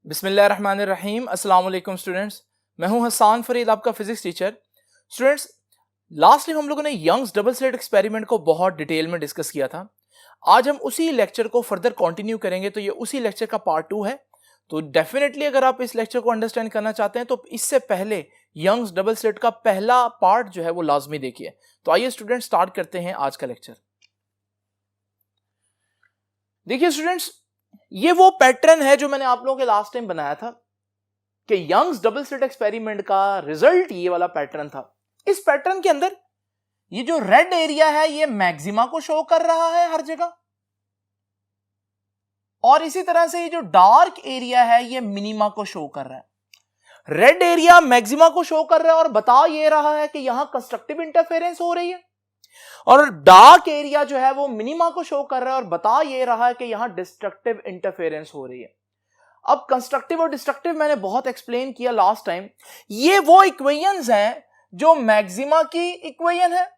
बिस्मिल्लाहिर्रहमानिर्रहीम। अस्सलाम वालेकुम स्टूडेंट्स, मैं हूं हसान फरीद, आपका physics teacher. Students, last time हम लोगों ने यंग्स डबल स्लिट एक्सपेरिमेंट को बहुत डिटेल में डिस्कस किया था। आज हम उसी लेक्चर को फर्दर कंटिन्यू करेंगे, तो ये उसी लेक्चर का पार्ट 2 है। तो डेफिनेटली अगर आप इस लेक्चर को अंडरस्टैंड करना चाहते हैं तो इससे पहले यंग्स डबल स्लिट का पहला पार्ट जो है वो लाजमी देखिए। तो आइए स्टूडेंट, स्टार्ट करते हैं आज का लेक्चर। देखिए स्टूडेंट्स, ये वो पैटर्न है जो मैंने आप लोगों के लास्ट टाइम बनाया था कि यंग्स डबल स्लिट एक्सपेरिमेंट का रिजल्ट ये वाला पैटर्न था। इस पैटर्न के अंदर ये जो रेड एरिया है ये मैक्सिमा को शो कर रहा है हर जगह, और इसी तरह से ये जो डार्क एरिया है ये मिनिमा को शो कर रहा है। रेड एरिया मैक्सिमा को शो कर रहा है और बता ये रहा है कि यहां कंस्ट्रक्टिव इंटरफेरेंस हो रही है, और डार्क एरिया जो है वो मिनिमा को शो कर रहा है और बता ये रहा है कि यहां डिस्ट्रक्टिव इंटरफेरेंस हो रही है। अब कंस्ट्रक्टिव और डिस्ट्रक्टिव मैंने बहुत एक्सप्लेन किया लास्ट टाइम। ये वो इक्वेशंस हैं जो मैक्सिमा की इक्वेशन है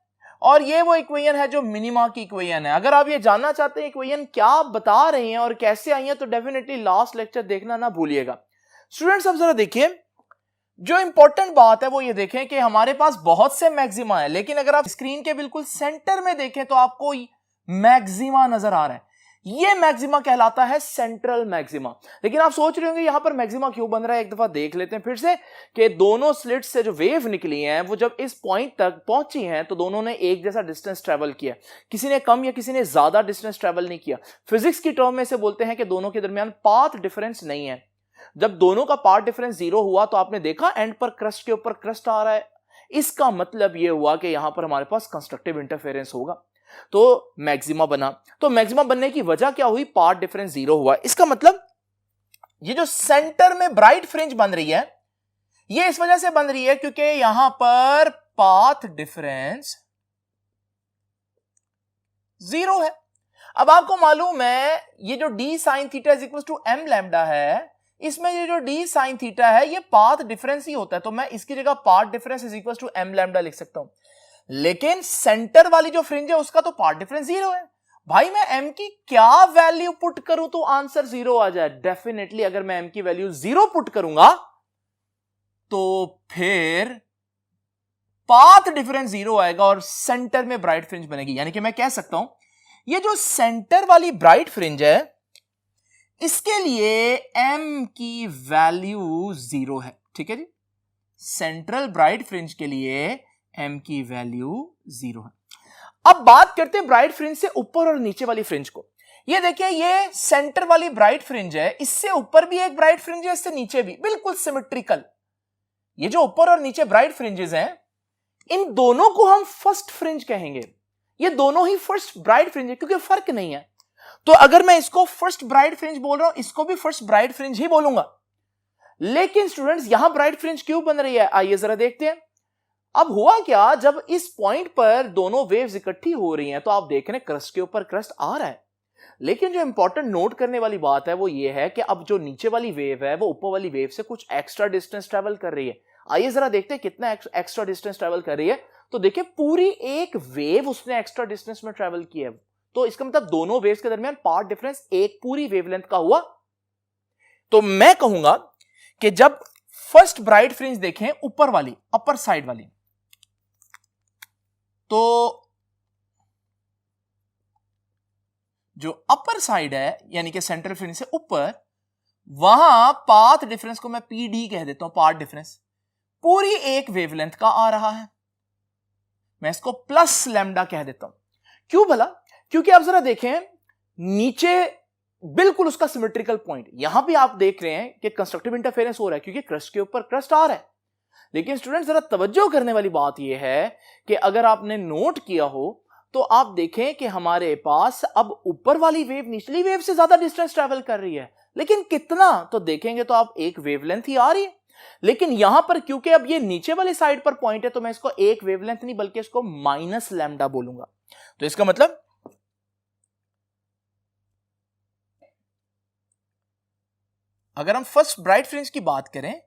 और ये वो इक्वेशन है जो मिनिमा की इक्वेशन है। अगर आप ये जानना चाहते हैं इक्वेशन क्या बता रहे हैं और कैसे आई है, तो डेफिनेटली लास्ट लेक्चर देखना ना भूलिएगा। स्टूडेंट्स, अब जरा देखिए, जो इंपॉर्टेंट बात है वो ये देखें कि हमारे पास बहुत से मैक्सिमा है, लेकिन अगर आप स्क्रीन के बिल्कुल सेंटर में देखें तो आपको मैक्सिमा नजर आ रहा है। ये मैक्सिमा कहलाता है सेंट्रल मैक्सिमा। लेकिन आप सोच रहे होंगे यहां पर मैक्सिमा क्यों बन रहा है। एक दफा देख लेते हैं फिर से कि दोनों स्लिट्स से जो वेव निकली हैं वो जब इस पॉइंट तक पहुंची हैं तो दोनों ने एक जैसा डिस्टेंस ट्रेवल किया। किसी ने कम या किसी ने ज्यादा डिस्टेंस ट्रेवल नहीं किया। फिजिक्स की टर्म में से बोलते हैं कि दोनों के दरमियान पाथ डिफरेंस नहीं है। जब दोनों का पाथ डिफरेंस 0 हुआ तो आपने देखा एंड पर क्रस्ट के ऊपर क्रस्ट आ रहा है। इसका मतलब यह हुआ कि यहां पर हमारे पास कंस्ट्रक्टिव इंटरफेरेंस होगा, तो मैक्सिमा बना। तो मैक्सिमा बनने की वजह क्या हुई? पाथ डिफरेंस 0 हुआ। इसका मतलब ये जो सेंटर में ब्राइट फ्रिंज बन रही है ये इस वजह से बन रही है क्योंकि यहां पर पाथ डिफरेंस 0 है। अब आपको मालूम है ये जो d sin theta is equal to m lambda है, इसमें ये जो d sin थीटा है ये पाथ डिफरेंस ही होता है, तो मैं इसकी जगह path difference is equal to m lambda लिख सकता हूं। लेकिन सेंटर वाली जो फ्रिंज है उसका तो पाथ डिफरेंस 0 है। भाई मैं m की क्या वैल्यू पुट करूं तो आंसर 0 आ जाए? डेफिनेटली अगर मैं m की वैल्यू 0 पुट करूंगा तो फिर पाथ डिफरेंस 0 आएगा और सेंटर में ब्राइट फ्रिंज बनेगी। यानी कि मैं कह सकता हूं ये जो सेंटर वाली ब्राइट फ्रिंज है इसके लिए m की वैल्यू 0 है। ठीक है जी, सेंट्रल ब्राइट फ्रिंज के लिए m की वैल्यू 0 है। अब बात करते हैं ब्राइट फ्रिंज से ऊपर और नीचे वाली फ्रिंज को। ये देखिए, ये सेंटर वाली ब्राइट फ्रिंज है, इससे ऊपर भी एक ब्राइट फ्रिंज है, इससे नीचे भी, बिल्कुल सिमेट्रिकल। ये जो ऊपर और नीचे ब्राइट फ्रिंजेस हैं इन दोनों को हम फर्स्ट फ्रिंज कहेंगे। ये दोनों ही फर्स्ट ब्राइट फ्रिंज है क्योंकि फर्क नहीं है। तो अगर मैं इसको फर्स्ट ब्राइट फ्रिंज बोल रहा हूं इसको भी फर्स्ट ब्राइट फ्रिंज ही बोलूंगा। लेकिन स्टूडेंट्स यहां ब्राइट फ्रिंज क्यों बन रही है, आइए जरा देखते हैं। अब हुआ क्या, जब इस पॉइंट पर दोनों वेव्स इकट्ठी हो रही हैं तो आप देख रहे हैं क्रस्ट के ऊपर क्रस्ट आ रहा है। लेकिन जो इंपॉर्टेंट नोट करने वाली बात है वो ये है कि अब जो नीचे वाली वेव है वो ऊपर वाली वेव से कुछ एक्स्ट्रा डिस्टेंस ट्रेवल कर रही है। आइए जरा देखते हैं कितना एक्स्ट्रा डिस्टेंस ट्रेवल कर रही है। तो देखिए, पूरी एक वेव उसने एक्स्ट्रा डिस्टेंस में ट्रेवल किया है। तो इसका मतलब दोनों वेव्स के दरमियान पाथ डिफरेंस एक पूरी वेवलेंथ का हुआ। तो मैं कहूंगा कि जब फर्स्ट ब्राइट फ्रिंज देखें ऊपर वाली, अपर साइड वाली, तो जो अपर साइड है यानी कि सेंट्रल फ्रिंज से ऊपर, वहां पाथ डिफरेंस को मैं PD कह देता हूं। पाथ डिफरेंस पूरी एक वेवलेंथ का आ रहा है, मैं इसको प्लस लैम्डा कह देता हूं। क्यों भला? क्योंकि आप जरा देखें, नीचे बिल्कुल उसका सिमेट्रिकल पॉइंट, यहां भी आप देख रहे हैं कि कंस्ट्रक्टिव इंटरफेरेंस हो रहा है क्योंकि क्रस्ट के ऊपर क्रस्ट आ रहा है। लेकिन स्टूडेंट जरा तवज्जो करने वाली बात यह है कि अगर आपने नोट किया हो तो आप देखें कि हमारे पास अब ऊपर वाली वेव निचली वेव से ज्यादा डिस्टेंस ट्रेवल कर रही है। लेकिन कितना? तो देखेंगे तो आप एक वेवलेंथ ही आ रही है। लेकिन यहां पर क्योंकि अब ये नीचे वाली साइड पर पॉइंट है तो मैं इसको एक वेवलेंथ नहीं बल्कि इसको माइनस लैम्डा बोलूंगा। तो इसका मतलब अगर हम फर्स्ट ब्राइट फ्रिंज की बात करें,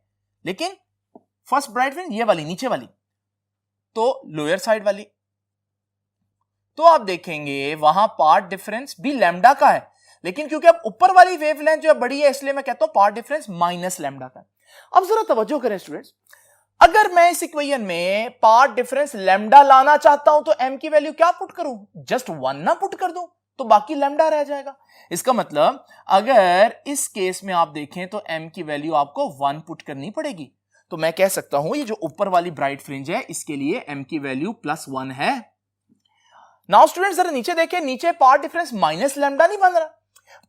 लेकिन फर्स्ट ब्राइट फ्रिंज ये वाली नीचे वाली, तो लोअर साइड वाली, तो आप देखेंगे वहां पाथ डिफरेंस भी लैम्डा का है। लेकिन क्योंकि अब ऊपर वाली वेवलेंथ जो है बड़ी है, इसलिए मैं कहता हूं पाथ डिफरेंस माइनस लैम्डा का। अब जरा तवज्जो करें स्टूडेंट्स, अगर मैं इस इक्वेशन में पाथ डिफरेंस लैम्डा लाना चाहता हूं तो m की वैल्यू क्या पुट करूं, जस्ट 1 ना पुट कर दूं तो बाकी लैम्डा रह जाएगा। इसका मतलब अगर इस केस में आप देखें तो m की वैल्यू आपको 1 पुट करनी पड़ेगी। तो मैं कह सकता हूं ये जो ऊपर वाली ब्राइट फ्रिंज है इसके लिए m की वैल्यू +1 है। नाउ स्टूडेंट जरा नीचे देखिए, नीचे पाथ डिफरेंस माइनस लैम्डा नहीं बन रहा,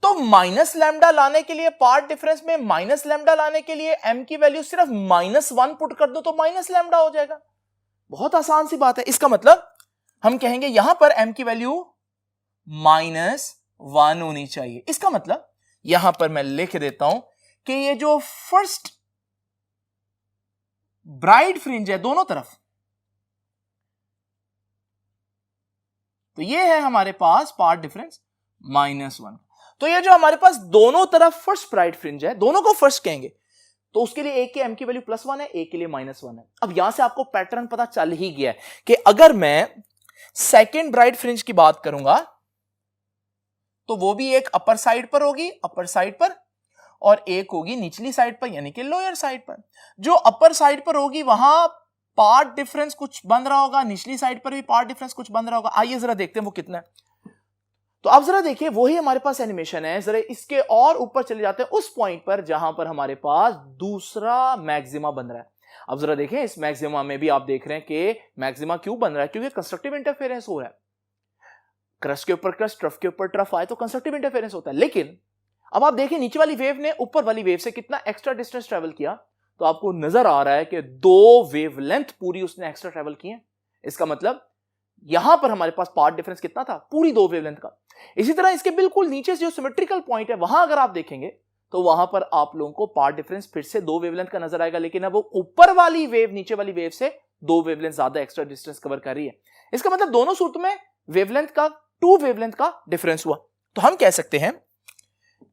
तो माइनस लैम्डा लाने के लिए, पाथ डिफरेंस में माइनस लैम्डा लाने के लिए m की वैल्यू सिर्फ -1 पुट कर दो तो माइनस लैम्डा हो जाएगा। बहुत आसान सी बात है। इसका मतलब हम कहेंगे यहां पर m की वैल्यू -1 होनी चाहिए। इसका मतलब यहां पर मैं लिख देता हूं कि ये जो फर्स्ट ब्राइट फ्रिंज है दोनों तरफ, तो ये है हमारे पास पाथ डिफरेंस -1। तो ये जो हमारे पास दोनों तरफ फर्स्ट ब्राइट फ्रिंज है, दोनों को फर्स्ट कहेंगे, तो उसके लिए एक के m की वैल्यू +1 है, एक के लिए -1 है। अब यहां से आपको पैटर्न पता चल ही गया है कि अगर मैं सेकेंड ब्राइट फ्रिंज की बात करूंगा तो वो भी एक अपर साइड पर होगी, अपर साइड पर, और एक होगी निचली साइड पर यानी कि लोअर साइड पर। जो अपर साइड पर होगी वहां पाथ डिफरेंस कुछ बन रहा होगा, निचली साइड पर भी पाथ डिफरेंस कुछ बन रहा होगा। आइए जरा देखते हैं वो कितना है। तो आप जरा देखिए वही हमारे पास एनिमेशन है, जरा इसके और ऊपर चले जाते हैं उस पॉइंट पर जहां पर हमारे पास दूसरा मैक्सिमा बन रहा है। अब जरा देखें इस मैक्सिमा में भी आप देख रहे हैं कि मैक्सिमा क्यों बन रहा है, क्योंकि कंस्ट्रक्टिव इंटरफेरेंस हो रहा है। क्रस्ट के ऊपर क्रस्ट, ट्रफ के ऊपर ट्रफ आए तो कंस्ट्रक्टिव इंटरफेरेंस होता है। लेकिन अब आप देखिए नीचे वाली वेव ने ऊपर वाली वेव से कितना एक्स्ट्रा डिस्टेंस ट्रेवल किया, तो आपको नजर आ रहा है कि 2 वेवलेंथ पूरी उसने एक्स्ट्रा ट्रेवल की है। इसका मतलब यहां पर हमारे पास पाथ डिफरेंस कितना था, पूरी 2 वेवलेंथ का। इसी तरह इसके बिल्कुल नीचे जो सिमेट्रिकल पॉइंट है वहां अगर आप देखेंगे तो वहां पर आप लोगों को पाथ डिफरेंस फिर से 2 वेवलेंथ का नजर आएगा, लेकिन अब वो ऊपर वाली वेव नीचे वाली वेव से 2 वेवलेंथ ज्यादा एक्स्ट्रा डिस्टेंस कवर कर रही है। इसका मतलब दोनों सूत्र में वेवलेंथ का 2 वेवलेंथ का डिफरेंस हुआ। तो हम कह सकते हैं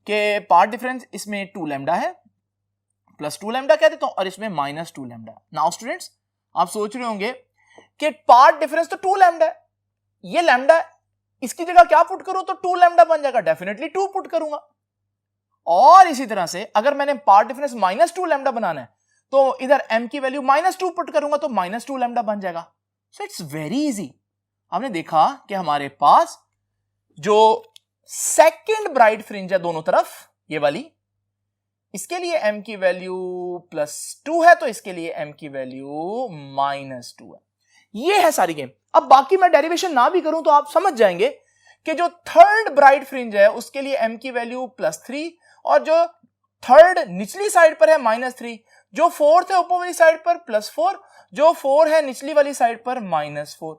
कि पाथ डिफरेंस इसमें 2 लैम्डा है, +2 लैम्डा कह देता हूं, और इसमें -2 लैम्डा। नाउ स्टूडेंट्स आप सोच रहे होंगे कि पाथ डिफरेंस तो 2 लैम्डा है, ये लैम्डा इसकी जगह क्या पुट करूं तो 2 लैम्डा बन जाएगा, डेफिनेटली 2 पुट करूंगा। और इसी तरह से अगर मैंने पाथ डिफरेंस -2 लैम्डा बनाना है तो इधर m की वैल्यू -2 पुट करूंगा तो -2 लैम्डा बन जाएगा। So it's very easy. हमने देखा कि हमारे पास जो सेकंड ब्राइट फ्रिंज है दोनों तरफ, ये वाली, इसके लिए m की वैल्यू +2 है, तो इसके लिए m की वैल्यू -2 है। ये है सारी गेम। अब बाकी मैं डेरिवेशन ना भी करूं तो आप समझ जाएंगे कि जो थर्ड ब्राइट फ्रिंज है उसके लिए m की वैल्यू +3, और जो थर्ड निचली साइड पर है -3, जो फोर्थ है ऊपर वाली साइड पर +4, जो 4 है निचली वाली साइड पर -4।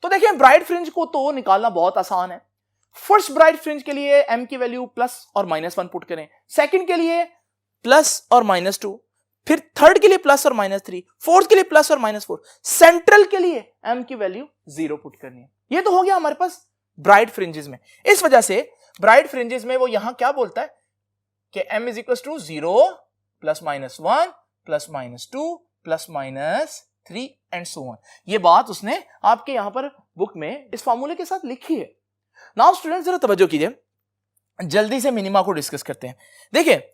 तो देखिए ब्राइट फ्रिंज को तो निकालना बहुत आसान है। फर्स्ट ब्राइट फ्रिंज के लिए m की वैल्यू प्लस और -1 पुट करें, सेकंड के लिए प्लस और -2, फिर थर्ड के लिए प्लस और -3, फोर्थ के लिए प्लस और -4, सेंट्रल के लिए m की वैल्यू 0 पुट करनी है। ये तो हो गया हमारे पास ब्राइट फ्रिंजेस में। इस वजह से ब्राइट फ्रिंजेस में वो यहां क्या बोलता है कि m = 0 +-1 +-2 +-3 एंड सो ऑन। ये बात उसने आपके यहां पर बुक में इस फार्मूले के साथ लिखी है। नाउ स्टूडेंट्स जरा तवज्जो कीजिए, जल्दी से मिनिमा को डिस्कस करते हैं। देखिए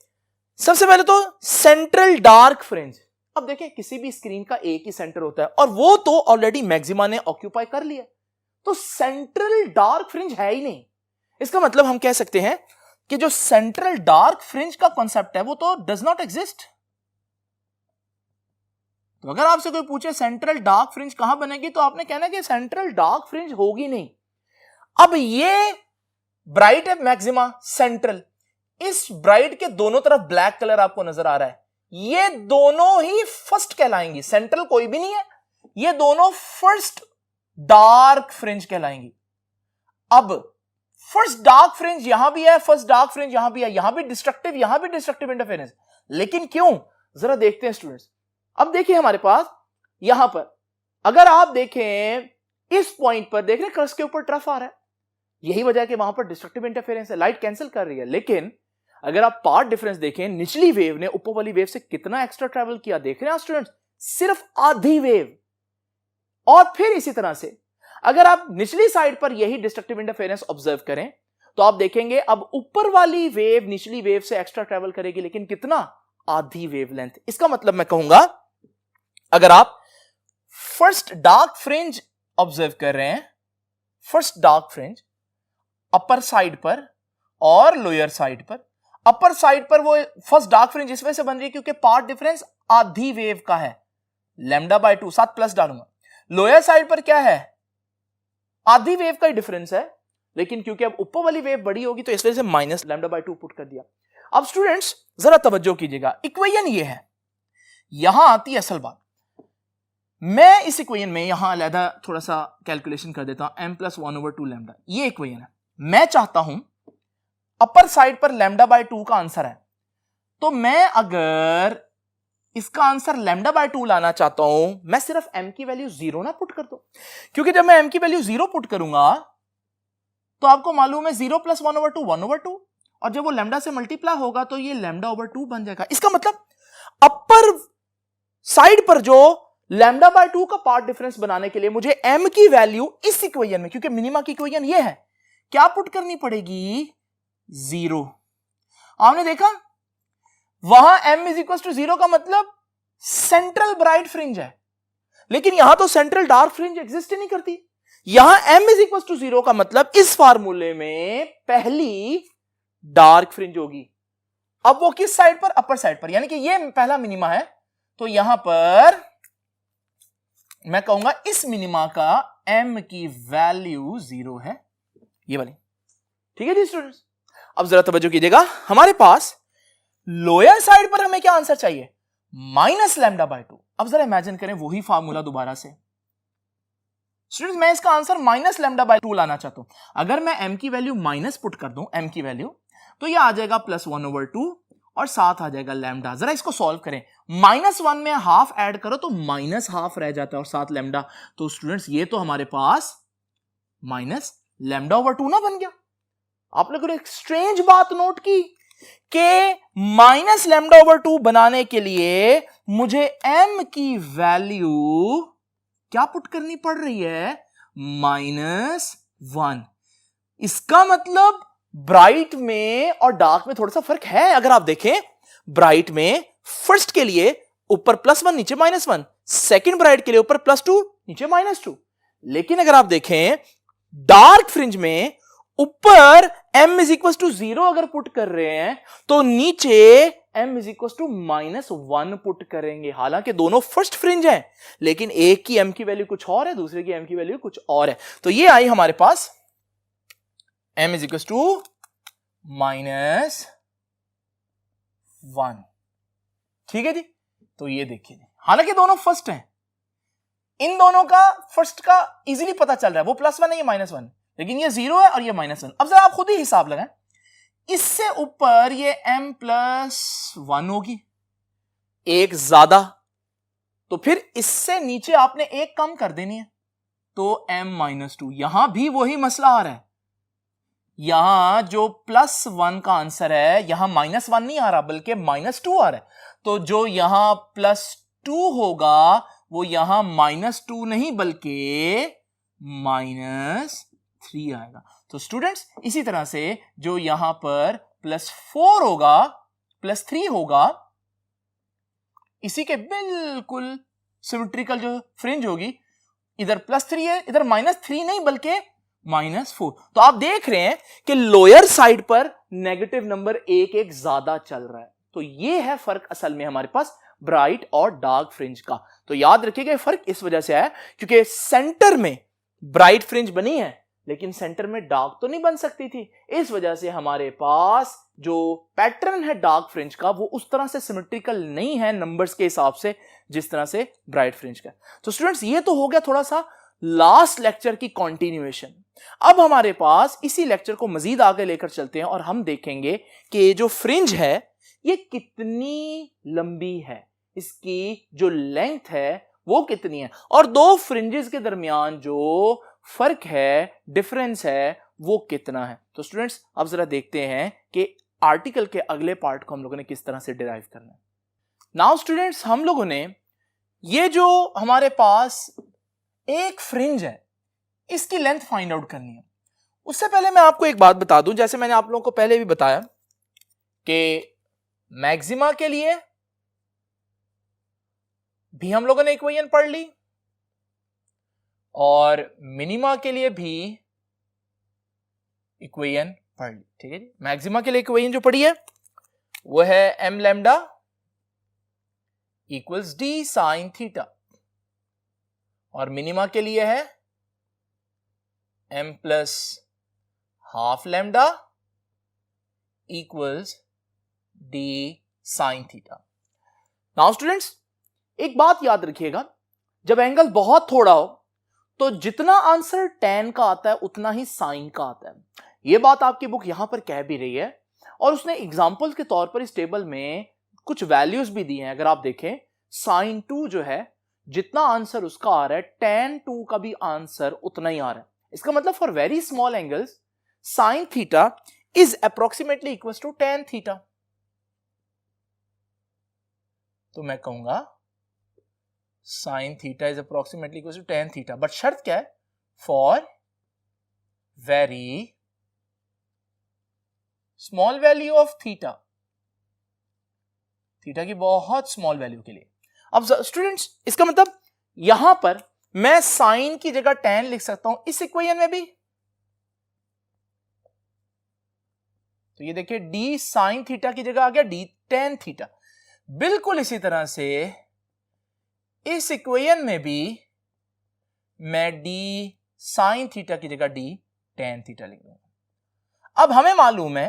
सबसे पहले तो सेंट्रल डार्क फ्रिंज। अब देखिए किसी भी स्क्रीन का एक ही सेंटर होता है और वो तो ऑलरेडी मैक्सिमा ने ऑक्यूपाई कर लिया, तो सेंट्रल डार्क फ्रिंज है ही नहीं। इसका मतलब हम कह सकते हैं कि जो सेंट्रल डार्क फ्रिंज का कॉन्सेप्ट है वो तो डज नॉट एग्जिस्ट। तो अगर आपसे कोई पूछे सेंट्रल डार्क फ्रिंज कहां बनेगी तो आपने कहना कि सेंट्रल डार्क फ्रिंज होगी नहीं। अब ये ब्राइट है मैक्सिमा सेंट्रल, इस ब्राइट के दोनों तरफ ब्लैक कलर आपको नजर आ रहा है, ये दोनों ही फर्स्ट कहलाएंगी, सेंट्रल कोई भी नहीं है, ये दोनों फर्स्ट डार्क फ्रिंज कहलाएंगी। अब फर्स्ट डार्क फ्रिंज यहां भी है, फर्स्ट डार्क फ्रिंज यहां भी है, यहां भी डिस्ट्रक्टिव इंटरफेरेंस, लेकिन क्यों जरा देखते हैं स्टूडेंट्स। अब देखिए हमारे पास यहां पर अगर आप देखें इस पॉइंट पर देख रहे हैं क्रस्ट के ऊपर ट्रफ आ रहा है, यही वजह है कि वहां पर डिस्ट्रक्टिव इंटरफेरेंस है, लाइट कैंसिल कर रही है। लेकिन अगर आप पाथ डिफरेंस देखें, निचली वेव ने ऊपर वाली वेव से कितना एक्स्ट्रा ट्रैवल किया देख रहे हैं स्टूडेंट्स, सिर्फ आधी वेव। और फिर इसी तरह से अगर आप निचली साइड पर यही डिस्ट्रक्टिव इंटरफेरेंस ऑब्जर्व करें तो आप देखेंगे अब ऊपर वाली वेव निचली वेव से एक्स्ट्रा ट्रेवल करेगी, लेकिन कितना? आधी वेवलेंथ। इसका मतलब मैं कहूंगा अगर आप फर्स्ट डार्क फ्रिंज ऑब्जर्व कर रहे हैं, first dark fringe upper side पर और लोअर साइड पर, अपर साइड पर वो फर्स्ट डार्क फ्रिंज इस वजह से बन रही है क्योंकि पार्ट डिफरेंस आधी वेव का है, λ/2, साथ प्लस डालूंगा। लोअर साइड पर क्या है? आधी वेव का ही डिफरेंस है, लेकिन क्योंकि अब ऊपर वाली वेव बड़ी होगी तो इस वजह से माइनस λ/2 पुट कर दिया। अब स्टूडेंट्स जरा तवज्जो कीजिएगा, इक्वेशन ये है, यहां आती है असल बात। मैं इस इक्वेशन में यहां अलहदा थोड़ा सा कैलकुलेशन कर देता हूं, m+1/2 λ, ये इक्वेशन है। मैं चाहता हूं अपर साइड पर λ/2 का आंसर है, तो मैं अगर इसका आंसर λ/2 लाना चाहता हूं, मैं सिर्फ m की वैल्यू 0 ना पुट कर दूं, क्योंकि जब मैं m की वैल्यू 0 पुट करूंगा तो आपको मालूम है 0 + 1/2 1/2, और जब वो लैम्डा से मल्टीप्लाई होगा तो ये λ/2 बन जाएगा। इसका मतलब अपर साइड पर जो λ/2 का पार्ट डिफरेंस बनाने के लिए मुझे m की वैल्यू इस इक्वेशन में, क्योंकि मिनिमा की इक्वेशन ये है, क्या पुट करनी पड़ेगी? 0। आपने देखा वहां m = 0 का मतलब सेंट्रल ब्राइट फ्रिंज है, लेकिन यहां तो सेंट्रल डार्क फ्रिंज एग्जिस्ट ही नहीं करती। यहां m = 0 का मतलब इस फार्मूले में पहली डार्क फ्रिंज होगी। अब वो किस साइड पर? अपर साइड पर, यानी कि ये पहला मिनिमा है, तो यहां पर मैं कहूंगा इस मिनिमा का m की वैल्यू 0 है, ये वाली। ठीक है जी स्टूडेंट्स, अब जरा तवज्जो कीजिएगा, हमारे पास लोअर साइड पर हमें क्या आंसर चाहिए? -λ/2। अब जरा इमेजिन करें वही फार्मूला दोबारा से। स्टूडेंट्स मैं इसका आंसर -λ/2 लाना चाहता हूं। अगर मैं m की वैल्यू माइनस पुट कर दूं, m की वैल्यू, तो ये आ जाएगा +1/2 और साथ आ जाएगा लैम्डा। जरा इसको सॉल्व करें, -1 में हाफ ऐड करो तो -½ रह जाता है और साथ लैम्डा, तो स्टूडेंट्स ये तो हमारे पास -λ/2 ना बन गया। आप लोगों ने एक स्ट्रेंज बात नोट की कि -λ/2 बनाने के लिए मुझे m की वैल्यू क्या पुट करनी पड़ रही है? -1। इसका मतलब ब्राइट में और डार्क में थोड़ा सा फर्क है। अगर आप देखें ब्राइट में फर्स्ट के लिए ऊपर +1 नीचे -1, सेकंड ब्राइट के लिए ऊपर +2 नीचे -2, लेकिन अगर आप देखें डार्क फ्रिंज में ऊपर m = 0 अगर पुट कर रहे हैं तो नीचे m = -1 पुट करेंगे। हालांकि दोनों फर्स्ट फ्रिंज हैं, लेकिन एक की m की वैल्यू कुछ और है, दूसरे की m की वैल्यू कुछ और है। तो ये आई हमारे पास m = -1। ठीक है जी, तो ये देखिए, हालांकि दोनों फर्स्ट हैं, इन दोनों का फर्स्ट का इजीली पता चल रहा है, वो +1 है, ये -1, लेकिन ये 0 है और ये -1। अब जरा आप खुद ही हिसाब लगाएं, इससे ऊपर ये m+1 होगी, एक ज्यादा, तो फिर इससे नीचे आपने एक कम कर देनी है, तो m-2। यहां भी वही मसला आ रहा है, यहां जो +1 का आंसर है, यहां -1 नहीं आ रहा बल्कि -2 आ रहा है, तो जो यहां +2 होगा वो यहां -2 नहीं बल्कि -3 आएगा। तो स्टूडेंट्स इसी तरह से जो यहां पर +4 होगा, +3 होगा, इसी के बिल्कुल सिमेट्रिकल जो फ्रिंज होगी, इधर +3 है, इधर -3 नहीं बल्कि -4। तो आप देख रहे हैं कि लोअर साइड पर नेगेटिव नंबर एक ज्यादा चल रहा है। तो ये है फर्क असल में हमारे पास ब्राइट और डार्क फ्रिंज का। तो याद रखिएगा फर्क इस वजह से है क्योंकि सेंटर में ब्राइट फ्रिंज बनी है, लेकिन सेंटर में डार्क तो नहीं बन सकती थी। इस वजह से हमारे पास जो पैटर्न है डार्क फ्रिंज का वो उस तरह से सिमेट्रिकल नहीं है नंबर्स के हिसाब से जिस तरह से ब्राइट फ्रिंज का। तो स्टूडेंट्स ये तो हो गया थोड़ा सा लास्ट लेक्चर की कंटिन्यूएशन। अब हमारे पास इसी लेक्चर को मजीद आगे लेकर चलते हैं और हम देखेंगे कि जो फ्रिंज है ये कितनी लंबी है, इसकी जो लेंथ है वो कितनी है, और दो फ्रिंजेस के दरमियान जो फर्क है, डिफरेंस है, वो कितना है। तो स्टूडेंट्स अब जरा देखते हैं कि आर्टिकल के अगले पार्ट को हम लोगों ने किस तरह से डिराइव करना है। नाउ स्टूडेंट्स हम लोगों ने ये जो हमारे पास एक फ्रिंज है इसकी लेंथ फाइंड आउट करनी है। उससे पहले मैं आपको एक बात बता दूं, जैसे मैंने आप लोगों को पहले भी बताया कि मैक्सिमा के लिए भी हम लोगों ने इक्वेशन पढ़ ली और मिनिमा के लिए भी इक्वेशन पढ़ ली। ठीक है जी, मैक्सिमा के लिए इक्वेशन जो पढ़ी है वो है m lambda equals D sine theta और मिनिमा के लिए है m plus half lambda equals D sine theta. Now students, एक बात याद रखिएगा, जब एंगल बहुत थोड़ा हो तो जितना आंसर tan का आता है उतना ही साइन का आता है। यह बात आपकी बुक यहां पर कह भी रही है और उसने एग्जांपल के तौर पर इस टेबल में कुछ वैल्यूज भी दी हैं। अगर आप देखें sin 2 जो है, जितना आंसर उसका आ रहा है tan 2 का भी आंसर उतना ही आ रहा है। इसका मतलब for very small angles sin theta is approximately equal to tan theta. तो मैं कहूंगा sin theta is approximately equal to tan theta, but शर्त क्या है? For very small value of theta, theta की बहुत स्मॉल वैल्यू के लिए। अब स्टूडेंट्स, इसका मतलब यहां पर मैं साइन की जगह tan लिख सकता हूं इस इक्वेशन में भी। तो ये देखिए d साइन थीटा की जगह आ गया d tan थीटा। बिल्कुल इसी तरह से इस इक्वेशन में भी मैं d साइन थीटा की जगह d tan थीटा लिख दूंगा। अब हमें मालूम है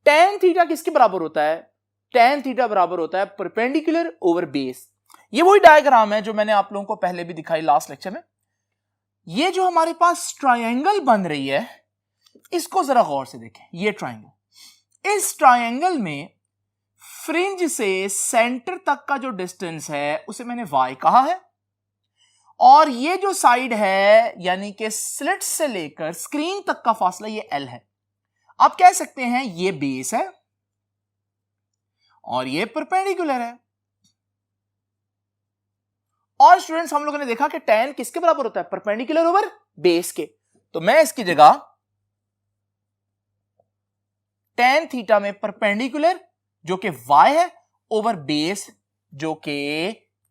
tan थीटा किसके बराबर होता है? tan थीटा बराबर होता है परपेंडिकुलर ओवर बेस। ये वही डायग्राम है जो मैंने आप लोगों को पहले भी दिखाई लास्ट लेक्चर में। ये जो हमारे पास ट्रायंगल बन रही है, इसको जरा गौर से देखें। ये ट्रायंगल, इस ट्रायंगल में फ्रिंज से सेंटर तक का जो डिस्टेंस है उसे मैंने y कहा है और ये जो साइड है यानी कि स्लिट से लेकर स्क्रीन तक का फासला ये l है। आप कह सकते हैं ये बेस है और ये परपेंडिकुलर है। और स्टूडेंट्स, हम लोगों ने देखा कि tan किसके बराबर होता है? परपेंडिकुलर ओवर बेस के। तो मैं इसकी जगह tan थीटा में परपेंडिकुलर जो कि y है ओवर बेस जो कि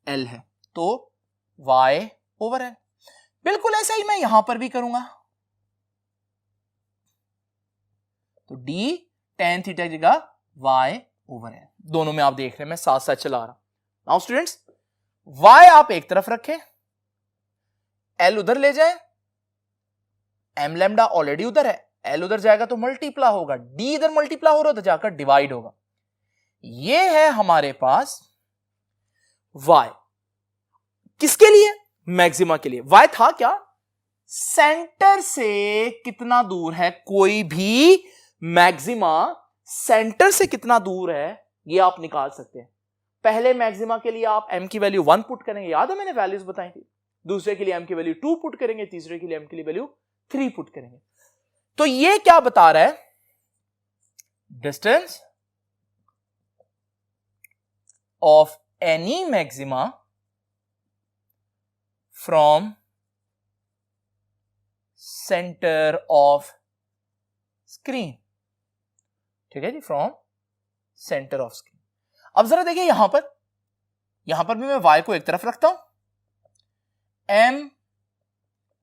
l है, तो y ओवर l। बिल्कुल ऐसा ही मैं यहां पर भी करूंगा। तो d tan थीटा की जगह y ओवर l। दोनों में आप देख रहे हैं मैं साथ साथ चला रहा हूं। नाउ स्टूडेंट्स, y आप एक तरफ रखें, l उधर ले जाए, m लैम्डा ऑलरेडी उधर है, l उधर जाएगा तो मल्टीप्लाई होगा, d इधर मल्टीप्लाई हो रहा तो जाकर डिवाइड होगा। ये है हमारे पास y। किसके लिए? मैक्सिमा के लिए। y था क्या? सेंटर से कितना दूर है कोई भी मैक्सिमा, सेंटर से कितना दूर है ये आप निकाल सकते हैं। पहले मैक्सिमा के लिए आप m की वैल्यू 1 पुट करेंगे, याद है मैंने वैल्यूज बताई थी। दूसरे के लिए m की वैल्यू 2 पुट करेंगे, तीसरे के लिए m की वैल्यू 3 पुट करेंगे। तो ये क्या बता रहा है? Distance of any maxima from center of screen। ठीक है जी, from center of screen। अब जरा देखिए यहां पर भी मैं y को एक तरफ रखता हूं, m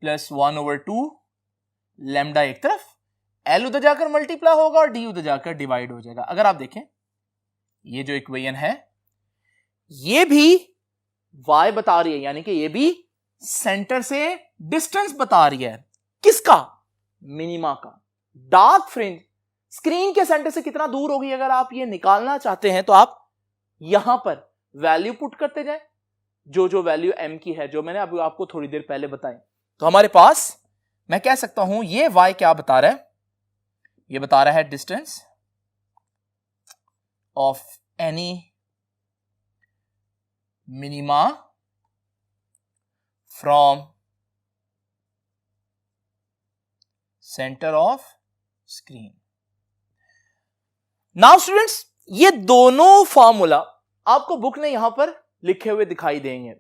प्लस 1/2 लैम्डा एक तरफ, l उधर जाकर मल्टीप्लाई होगा और d उधर जाकर डिवाइड हो जाएगा। अगर आप देखें ये जो इक्वेशन है ये भी y बता रही है, यानी कि ये भी सेंटर से डिस्टेंस बता रही है। किसका? मिनिमा का। डार्क फ्रिंज स्क्रीन के सेंटर से कितना दूर होगी, अगर आप ये निकालना चाहते हैं तो आप यहां पर वैल्यू पुट करते जाएं, जो जो वैल्यू m की है, जो मैंने अभी आपको थोड़ी देर पहले बताई। तो हमारे पास मैं कह सकता हूं ये y क्या बता रहा है? ये बता रहा है distance of any minima from centre of screen. Now students, ये दोनों फॉर्मूला आपको बुक ने यहां पर लिखे हुए दिखाई देंगे।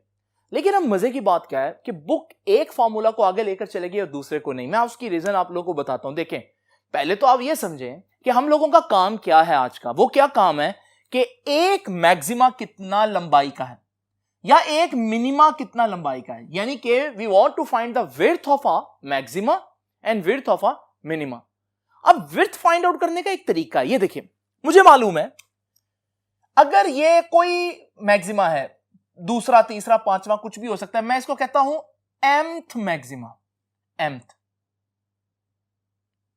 लेकिन अब मजे की बात क्या है कि बुक एक फॉर्मूला को आगे लेकर चलेगी और दूसरे को नहीं। मैं उसकी रीजन आप लोगों को बताता हूं। देखें, पहले तो आप ये समझें कि हम लोगों का काम क्या है आज का। वो क्या काम है कि एक मैक्सिमा कितना लंबाई का है या एक मिनिमा कितना लंबाई का है, यानी कि we want to find the width of a maxima and width of a minima. अब विड्थ फाइंड आउट करने का एक तरीका है। ये देखिए, मुझे मालूम है अगर ये कोई मैक्सिमा है, दूसरा तीसरा पांचवा कुछ भी हो सकता है, मैं इसको कहता हूं mth मैक्सिमा। mth,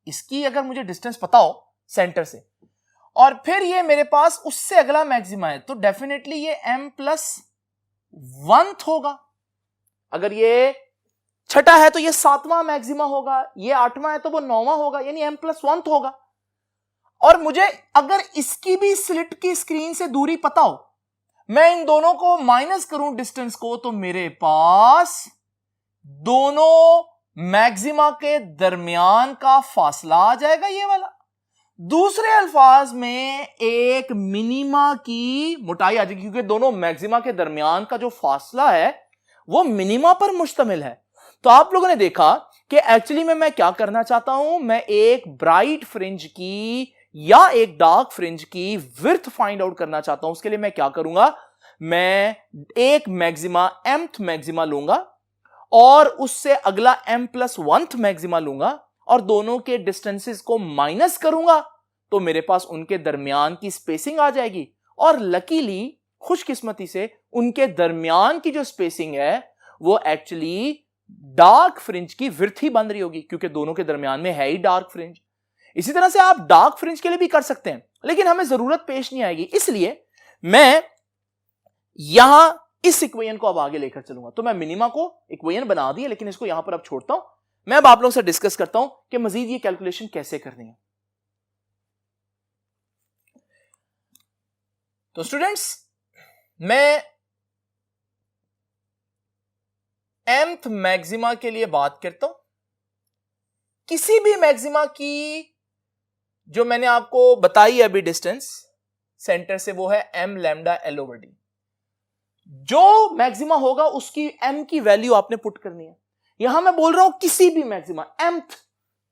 इसकी अगर मुझे डिस्टेंस पता हो सेंटर से और फिर ये मेरे पास उससे अगला मैक्सिमा है, तो डेफिनेटली ये m+1 होगा। अगर ये छठा है तो ये 7वां मैक्सिमा होगा, ये 8वां है तो वो 9वां होगा, यानी m+1 होगा। और मुझे अगर इसकी भी स्लिट की स्क्रीन से दूरी पता हो, मैं इन दोनों को माइनस करूं डिस्टेंस को, तो मेरे पास दोनों मैक्सिमा के दरमियान का फासला आ जाएगा, ये वाला। दूसरे अल्फाज में एक मिनिमा की मोटाई आ जाएगी, क्योंकि दोनों मैक्सिमा के दरमियान का जो फासला है वो मिनिमा पर मुश्तमिल है। तो आप लोगों ने देखा कि एक्चुअली में मैं क्या करना चाहता हूं, मैं एक ब्राइट फ्रिंज की या एक डार्क फ्रिंज की विड्थ फाइंड आउट करना चाहता हूं। उसके लिए मैं क्या करूंगा, मैं एक मैक्सिमा mth मैक्सिमा लूंगा और उससे अगला m+1 मैक्सिमा लूंगा और दोनों के डिस्टेंसेस को माइनस करूंगा, तो मेरे पास उनके दरमियान की स्पेसिंग आ जाएगी। और लकीली, खुशकिस्मती से, उनके दरमियान की जो स्पेसिंग है वो एक्चुअली डार्क फ्रिंज की विड्थ ही बन रही होगी, क्योंकि दोनों के दरमियान में है ही डार्क फ्रिंज। इसी तरह से आप डार्क फ्रिंज के लिए भी कर सकते हैं, लेकिन हमें जरूरत पेश नहीं आएगी, इसलिए मैं यहां इस इक्वेशन को अब आगे लेकर चलूंगा। तो मैं मिनिमा को इक्वेशन बना दी है, लेकिन इसको यहां पर अब छोड़ता हूं। मैं अब आप लोगों से डिस्कस करता हूं कि मजीद ये कैलकुलेशन कैसे करनी है। तो स्टूडेंट्स, मैं mth मैक्सिमा के लिए बात करता हूं। किसी भी मैक्सिमा की जो मैंने आपको बताई है अभी डिस्टेंस सेंटर से, वो है m लैम्डा L/d। जो मैक्सिमा होगा उसकी m की वैल्यू आपने पुट करनी है। यहां मैं बोल रहा हूं किसी भी मैक्सिमा mth,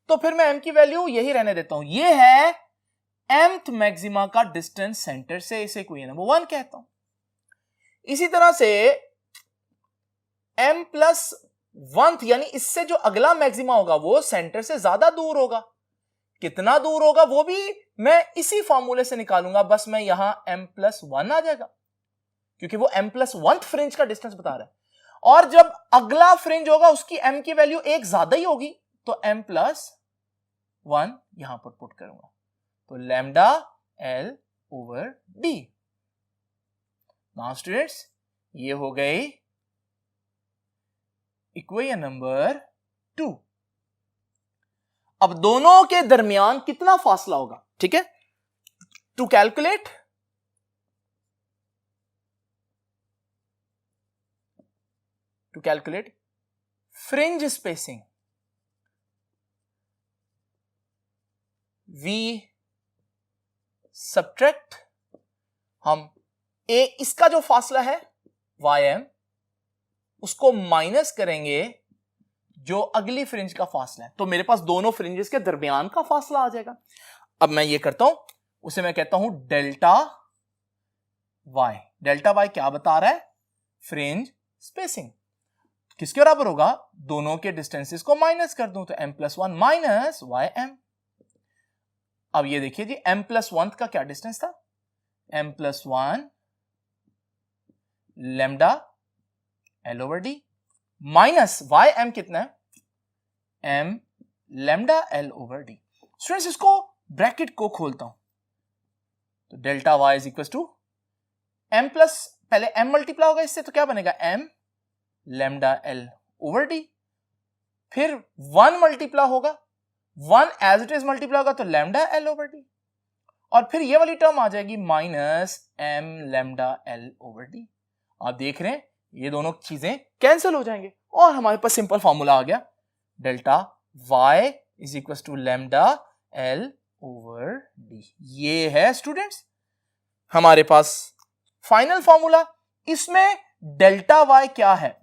तो फिर मैं m की वैल्यू यही रहने देता हूं। ये है mth मैक्सिमा का डिस्टेंस सेंटर से, इसे इक्वेशन नंबर 1 कहता हूं। इसी तरह से m+1 यानी इससे जो अगला मैक्सिमा होगा वो सेंटर से ज्यादा दूर होगा। कितना दूर होगा वो भी मैं इसी फॉर्मूले से निकालूंगा, बस मैं यहां m+1 आ जाएगा, क्योंकि वो m+1 फ्रिंज का डिस्टेंस बता रहा है। और जब अगला फ्रिंज होगा उसकी m की वैल्यू एक ज्यादा ही होगी, तो m+1 यहां पर पुट करूंगा, तो लैम्डा L/d। नाउ स्टूडेंट्स, ये हो गई इक्वेशन नंबर 2। अब दोनों के दरमियान कितना फासला होगा, ठीक है। To calculate fringe spacing, we subtract, हम इसका जो फासला हैym, उसको माइनस करेंगे जो अगली फ्रिंज का फासला है, तो मेरे पास दोनों फ्रिंजेस के दरमियान का फासला आ जाएगा। अब मैं ये करता हूं, उसे मैं कहता हूं डेल्टा y। डेल्टा y क्या बता रहा है, फ्रिंज स्पेसिंग। किसके बराबर होगा, दोनों के डिस्टेंसेस को माइनस कर दूं, तो m+1 माइनस ym। अब ये देखिए जी, m+1 का क्या डिस्टेंस था, m+1 lambda L/d minus ym कितना है, m लैम्डा L/d। स्टूडेंट्स, इसको ब्रैकेट को खोलता हूं, तो delta y is equal to m plus, पहले m मल्टीप्लाई होगा इससे, तो क्या बनेगा, m लैम्डा L/d, फिर 1 मल्टीप्लाई होगा, 1 एज इट इज मल्टीप्लाई होगा, तो लैम्डा L/d, और फिर ये वाली टर्म आ जाएगी माइनस m लैम्डा L/d। आप देख रहे हैं ये दोनों चीजें कैंसिल हो जाएंगे और हमारे पास सिंपल फॉर्मूला आ गया, delta y is equal to lambda L/d। ये है स्टूडेंट्स हमारे पास फाइनल फॉर्मूला। इसमें डेल्टा वाई क्या है?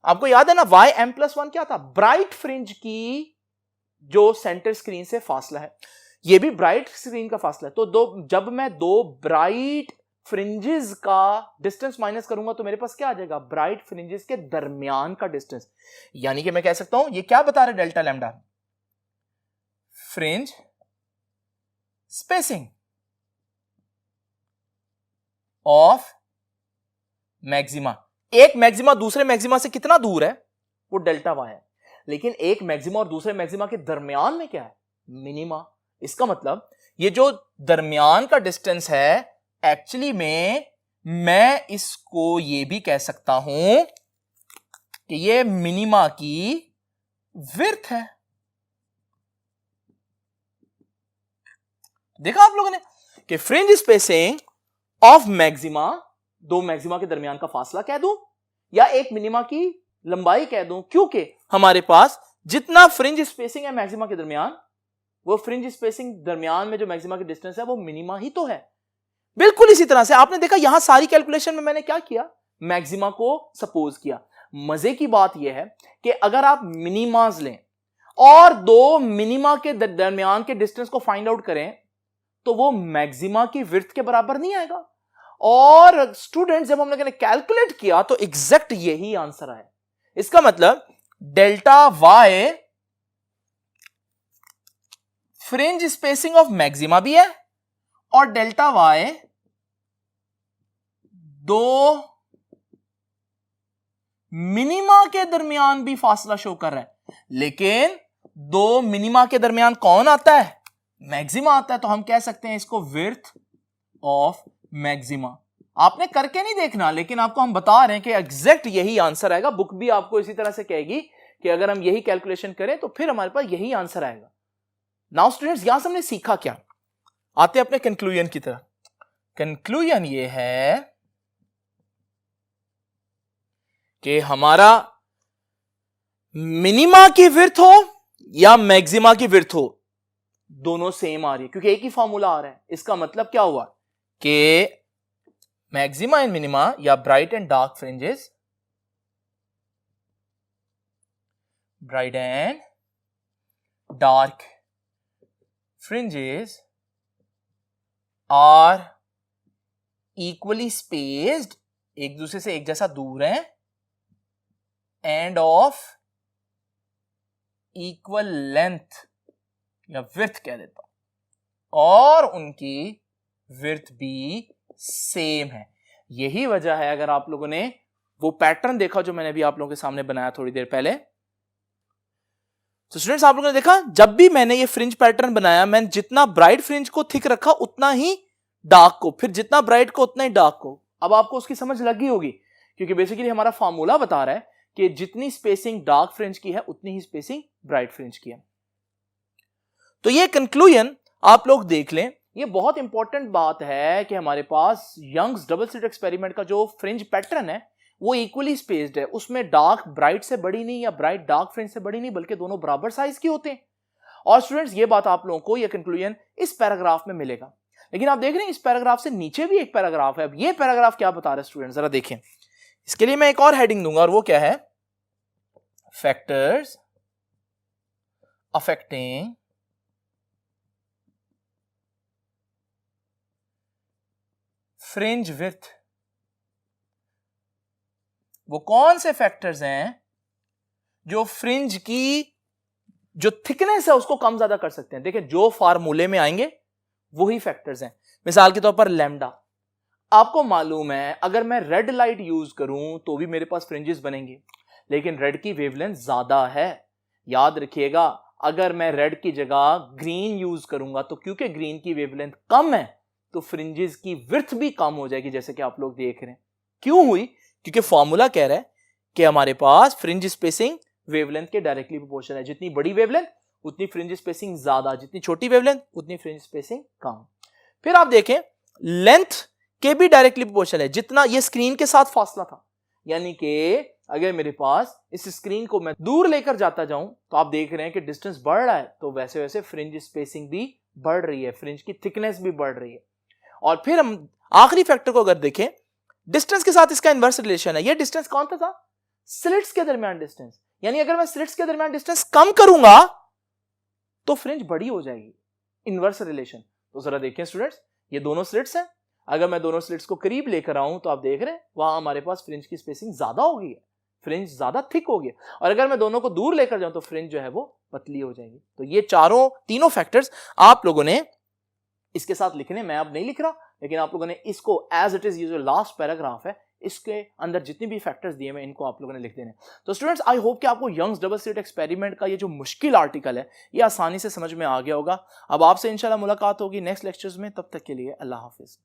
आपको याद है ना, वाई एम प्लस वन क्या था? ब्राइट फ्रिंज की जो सेंटर स्क्रीन से फासला है, ये भी ब्राइट स्क्रीन का फासला है। तो जब मैं दो ब्राइट फ्रिंजेस का डिस्टेंस माइनस करूंगा तो मेरे पास क्या आ जाएगा? ब्राइट फ्रिंजेस के दरमियान का डिस्टेंस। यानी कि मैं कह सकता हूं, ये क्या बता रहे delta lambda? Fringe spacing of maxima. एक मैक्सिमा दूसरे मैक्सिमा से कितना दूर है? वो डेल्टा वाई है। लेकिन एक मैक्सिमा और दूसरे मैक्सिमा के दरमियान में क्या है? मिनिमा। इसका मतलब ये जो दरमियान का डिस्टेंस है, एक्चुअली में मैं इसको ये भी कह सकता हूं कि ये मिनिमा की विड्थ है। देखा आप लोगों ने कि फ्रिंज स्पेसिंग ऑफ मैक्सिमा, दो मैक्सिमा के दरमियान का फासला कह दूं या एक मिनिमा की लंबाई कह दूं, क्योंकि हमारे पास जितना फ्रिंज स्पेसिंग है मैक्सिमा के दरमियान, वो फ्रिंज स्पेसिंग दरमियान में जो मैक्सिमा की डिस्टेंस है वो मिनिमा ही तो है। बिल्कुल इसी तरह से आपने देखा यहां सारी कैलकुलेशन में मैंने क्या किया? मैक्सिमा को सपोज किया। मजे की बात यह है कि अगर आप मिनिमाज लें और दो मिनिमा के दरमियान के डिस्टेंस को फाइंड आउट करें तो वो मैक्सिमा की विड्थ के बराबर नहीं आएगा। और स्टूडेंट जब हम लोगों ने कैलकुलेट किया तो एग्जैक्ट यही आंसर आया। इसका मतलब delta y fringe spacing of maxima भी है और डेल्टा वाई दो मिनिमा के दरमियान भी फासला शो कर रहा है। लेकिन दो मिनिमा के दरमियान कौन आता है? मैक्सिमा आता है। तो हम कह सकते हैं इसको विड्थ ऑफ मैक्सिमा। आपने करके नहीं देखना, लेकिन आपको हम बता रहे हैं कि एग्जैक्ट यही आंसर आएगा। बुक भी आपको इसी तरह से कहेगी कि अगर हम यही कैलकुलेशन करें तो फिर हमारे पास यही आंसर आएगा। नाउ स्टूडेंट्स, यहां से हमने सीखा क्या? आते अपने कंक्लूजन की तरफ। कंक्लूजन ये है कि हमारा मिनिमा की विड्थ हो या मैक्सिमा की विड्थ हो, दोनों सेम आ रही है क्योंकि एक ही फॉर्मूला आ रहा है। इसका मतलब क्या हुआ कि मैक्सिमा एंड मिनिमा या bright and dark fringes, bright and dark fringes are equally spaced, एक दूसरे से एक जैसा दूर हैं, एंड ऑफ इक्वल लेंथ या विड्थ कह देता हूं, और उनकी विड्थ भी सेम है। यही वजह है, अगर आप लोगों ने वो पैटर्न देखा जो मैंने अभी आप लोगों के सामने बनाया थोड़ी देर पहले, तो स्टूडेंट्स आप लोगों ने देखा जब भी मैंने ये फ्रिंज पैटर्न बनाया, मैंने जितना ब्राइट फ्रिंज को थिक रखा उतना ही डार्क को, फिर जितना ब्राइट को उतना ही डार्क को। अब आपको उसकी समझ लगी होगी क्योंकि बेसिकली हमारा फॉर्मूला बता रहा है कि जितनी स्पेसिंग डार्क फ्रिंज की है उतनी ही स्पेसिंग ब्राइट फ्रिंज की है। तो ये कंक्लूजन आप लोग देख लें। ये बहुत इंपॉर्टेंट बात है कि हमारे पास यंग्स डबल स्लिट एक्सपेरिमेंट का जो फ्रिंज पैटर्न है वो इक्वली स्पेस्ड है। उसमें डार्क ब्राइट से बड़ी नहीं या ब्राइट डार्क फ्रिंज से बड़ी नहीं, बल्कि दोनों बराबर साइज के होते हैं। और स्टूडेंट्स ये बात आप लोगों को, ये कंक्लूजन इस पैराग्राफ में मिलेगा। लेकिन आप देख रहे हैं इस पैराग्राफ से नीचे भी एक पैराग्राफ है। अब ये पैराग्राफ क्या बता रहा है स्टूडेंट्स, जरा देखें। इसके लिए मैं एक और हेडिंग दूंगा और वो क्या है? Factors affecting fringe width. वो कौन से फैक्टर्स हैं जो फ्रिंज की जो थिकनेस है उसको कम ज्यादा कर सकते हैं? देखिए, जो फार्मूले में आएंगे वही फैक्टर्स हैं। मिसाल के तौर पर लैम्डा, आपको मालूम है अगर मैं रेड लाइट यूज करूं तो भी मेरे पास फ्रिंजेस बनेंगे, लेकिन रेड की वेवलेंथ ज्यादा है। याद रखिएगा, अगर मैं रेड की जगह ग्रीन यूज करूंगा तो क्योंकि ग्रीन की वेवलेंथ कम है तो फ्रिंजेस की विड्थ भी कम हो जाएगी, जैसे कि आप लोग देख रहे हैं। क्यों हुई? क्योंकि फॉर्मूला कह रहा है कि हमारे पास फ्रिंज स्पेसिंग वेवलेंथ के डायरेक्टली प्रोपोर्शनल है। जितनी बड़ी वेवलेंथ उतनी फ्रिंज स्पेसिंग ज्यादा, जितनी छोटी वेवलेंथ उतनी फ्रिंज स्पेसिंग कम। फिर आप देखें लेंथ के भी डायरेक्टली प्रोपोर्शनल है। जितना ये स्क्रीन के साथ फासला था, यानी कि अगर मेरे पास इस स्क्रीन को मैं दूर लेकर जाता जाऊं तो आप देख रहे हैं कि डिस्टेंस बढ़ रहा है, तो वैसे वैसे फ्रिंज स्पेसिंग भी बढ़ रही है, फ्रिंज की थिकनेस भी बढ़ रही है। और फिर हम आखिरी फैक्टर को अगर देखें, डिस्टेंस के साथ इसका इनवर्स रिलेशन है। ये डिस्टेंस कौन सा था? स्लिट्स के दरमियान डिस्टेंस। यानी अगर मैं स्लिट्स के दरमियान डिस्टेंस कम करूंगा तो फ्रिंज बड़ी हो जाएगी, इनवर्स रिलेशन। तो जरा देखें स्टूडेंट्स, ये दोनों स्लिट्स हैं, अगर मैं दोनों स्लिट्स को करीब लेकर आऊं तो आप देख रहे हैं वहां हमारे पास फ्रिंज की स्पेसिंग ज्यादा हो गई है, फ्रिंज ज्यादा थिक हो गई, और अगर मैं दोनों को दूर लेकर जाऊं तो फ्रिंज जो है वो पतली हो जाएगी। तो ये तीनों फैक्टर्स आप लोगों ने इसके साथ लिखने, मैं अब नहीं लिख रहा, लेकिन आप लोगों ने इसको एज इट इज, ये जो लास्ट पैराग्राफ है इसके अंदर जितने भी फैक्टर्स दिए हैं इनको आप लोगों ने लिख देने। तो स्टूडेंट्स आई होप कि आपको यंग्स डबल स्लिट एक्सपेरिमेंट का ये जो मुश्किल आर्टिकल है ये आसानी से समझ में आ गया होगा। अब आपसे इंशाल्लाह मुलाकात होगी नेक्स्ट लेक्चर्स में, तब तक के लिए अल्लाह हाफिज।